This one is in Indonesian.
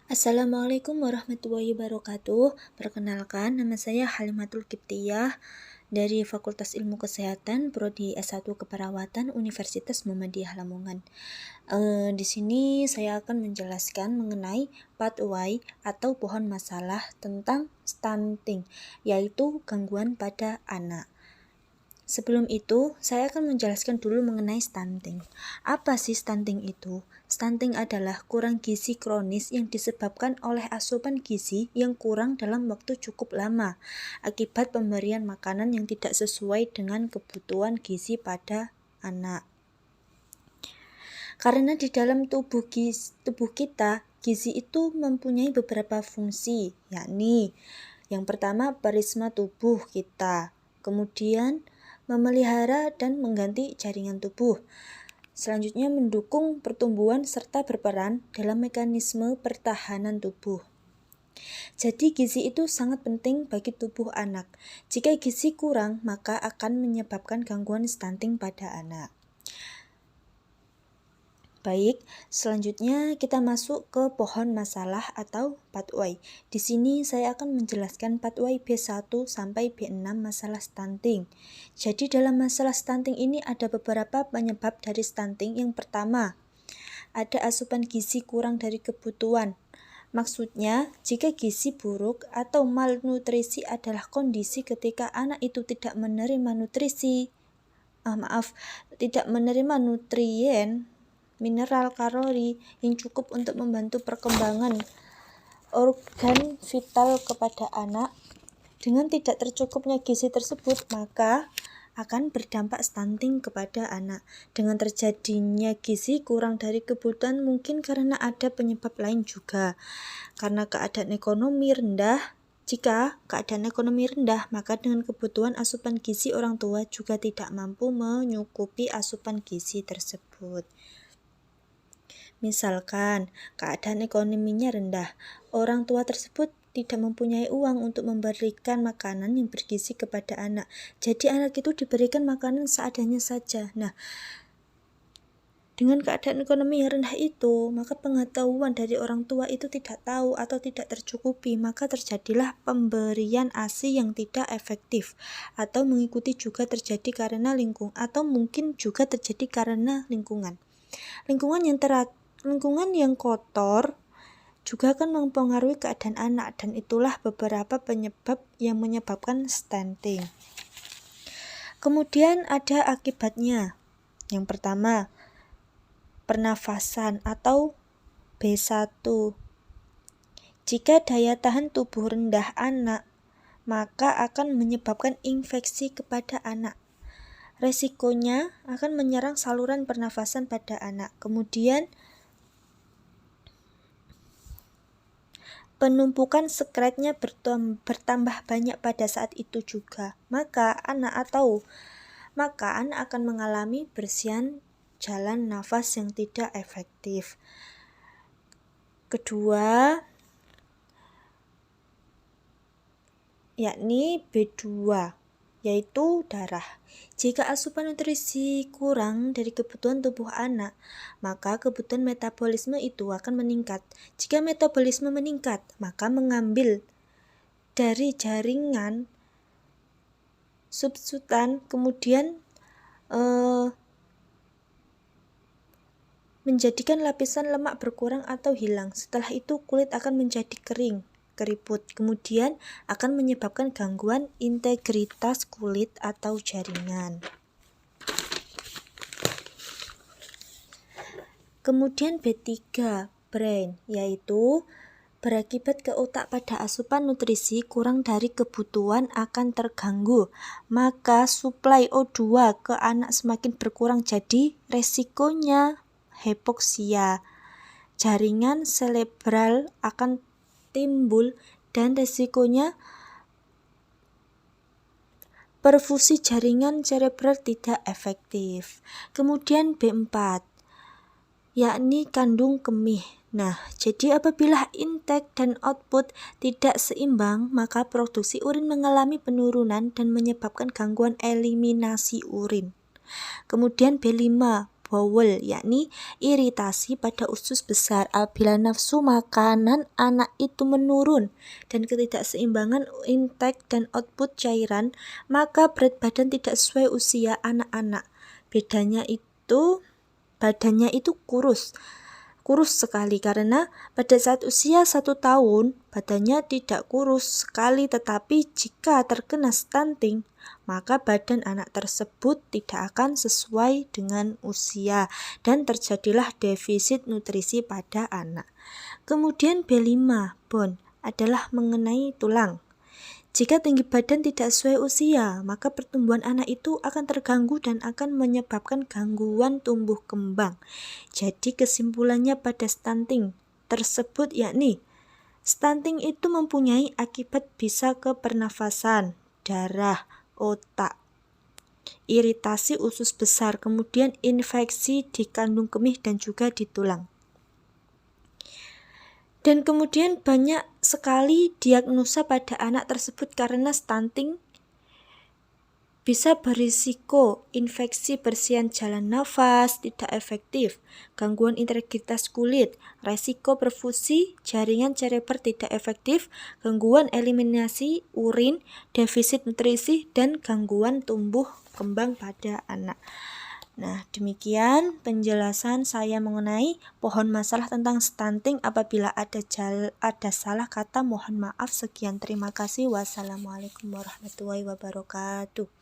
Assalamualaikum warahmatullahi wabarakatuh. Perkenalkan, nama saya Halimatul Kiptiyah dari Fakultas Ilmu Kesehatan, Prodi S1 Keperawatan, Universitas Muhammadiyah Lamongan. Di sini saya akan menjelaskan mengenai pathway atau pohon masalah tentang stunting, yaitu gangguan pada anak. Sebelum itu, saya akan menjelaskan dulu mengenai stunting. Apa sih stunting itu? Stunting adalah kurang gizi kronis yang disebabkan oleh asupan gizi yang kurang dalam waktu cukup lama akibat pemberian makanan yang tidak sesuai dengan kebutuhan gizi pada anak. Karena di dalam tubuh kita, gizi itu mempunyai beberapa fungsi, yakni yang pertama perisma tubuh kita, kemudian memelihara dan mengganti jaringan tubuh. Selanjutnya mendukung pertumbuhan serta berperan dalam mekanisme pertahanan tubuh. Jadi gizi itu sangat penting bagi tubuh anak. Jika gizi kurang, maka akan menyebabkan gangguan stunting pada anak. Baik, selanjutnya kita masuk ke pohon masalah atau pathway. Di sini saya akan menjelaskan pathway B1 sampai B6 masalah stunting. Jadi dalam masalah stunting ini ada beberapa penyebab dari stunting. Yang pertama, ada asupan gizi kurang dari kebutuhan. Maksudnya, jika gizi buruk atau malnutrisi adalah kondisi ketika anak itu tidak menerima nutrien, mineral, kalori yang cukup untuk membantu perkembangan organ vital kepada anak. Dengan tidak tercukupnya gizi tersebut, maka akan berdampak stunting kepada anak. Dengan terjadinya gizi kurang dari kebutuhan mungkin karena ada penyebab lain juga. Karena keadaan ekonomi rendah. Jika keadaan ekonomi rendah, maka dengan kebutuhan asupan gizi orang tua juga tidak mampu menyukupi asupan gizi tersebut. Misalkan, keadaan ekonominya rendah, orang tua tersebut tidak mempunyai uang untuk memberikan makanan yang bergizi kepada anak. Jadi anak itu diberikan makanan seadanya saja. Nah, dengan keadaan ekonomi yang rendah itu, maka pengetahuan dari orang tua itu tidak tahu atau tidak tercukupi, maka terjadilah pemberian ASI yang tidak efektif, atau mengikuti juga terjadi karena mungkin juga terjadi karena lingkungan. Lingkungan yang kotor juga akan mempengaruhi keadaan anak, dan itulah beberapa penyebab yang menyebabkan stunting. Kemudian ada akibatnya. Yang pertama, pernafasan atau B1. Jika daya tahan tubuh rendah anak, maka akan menyebabkan infeksi kepada anak. Resikonya akan menyerang saluran pernafasan pada anak. Kemudian penumpukan sekretnya bertambah banyak pada saat itu juga. Maka anak akan mengalami bersihan jalan nafas yang tidak efektif. Kedua, yakni B2, yaitu darah. Jika asupan nutrisi kurang dari kebutuhan tubuh anak, maka kebutuhan metabolisme itu akan meningkat. Jika metabolisme meningkat, maka mengambil dari jaringan subsutan, kemudian menjadikan lapisan lemak berkurang atau hilang. Setelah itu kulit akan menjadi kering, keriput, kemudian akan menyebabkan gangguan integritas kulit atau jaringan. Kemudian B3, brain, yaitu berakibat ke otak pada asupan nutrisi kurang dari kebutuhan akan terganggu, maka suplai O2 ke anak semakin berkurang, jadi resikonya hipoksia. Jaringan cerebral akan timbul dan resikonya perfusi jaringan cerebral tidak efektif. Kemudian B4, yakni kandung kemih. Nah, jadi apabila intake dan output tidak seimbang, maka produksi urin mengalami penurunan dan menyebabkan gangguan eliminasi urin. Kemudian B5, bowel, yakni iritasi pada usus besar. Apabila nafsu makanan anak itu menurun dan ketidakseimbangan intake dan output cairan, maka berat badan tidak sesuai usia anak-anak. Badannya itu kurus sekali, karena pada saat usia 1 tahun badannya tidak kurus sekali, tetapi jika terkena stunting maka badan anak tersebut tidak akan sesuai dengan usia dan terjadilah defisit nutrisi pada anak. Kemudian B5 bone adalah mengenai tulang. Jika tinggi badan tidak sesuai usia, maka pertumbuhan anak itu akan terganggu dan akan menyebabkan gangguan tumbuh kembang. Jadi kesimpulannya pada stunting tersebut yakni stunting itu mempunyai akibat bisa ke pernafasan, darah, otak, iritasi usus besar, kemudian infeksi di kandung kemih dan juga di tulang. Dan kemudian banyak sekali diagnosa pada anak tersebut karena stunting bisa berisiko infeksi bersihan jalan nafas tidak efektif, gangguan integritas kulit, resiko perfusi jaringan cerebral tidak efektif, gangguan eliminasi urin, defisit nutrisi, dan gangguan tumbuh kembang pada anak. Nah, demikian penjelasan saya mengenai pohon masalah tentang stunting. Apabila ada salah kata, mohon maaf. Sekian, terima kasih. Wassalamualaikum warahmatullahi wabarakatuh.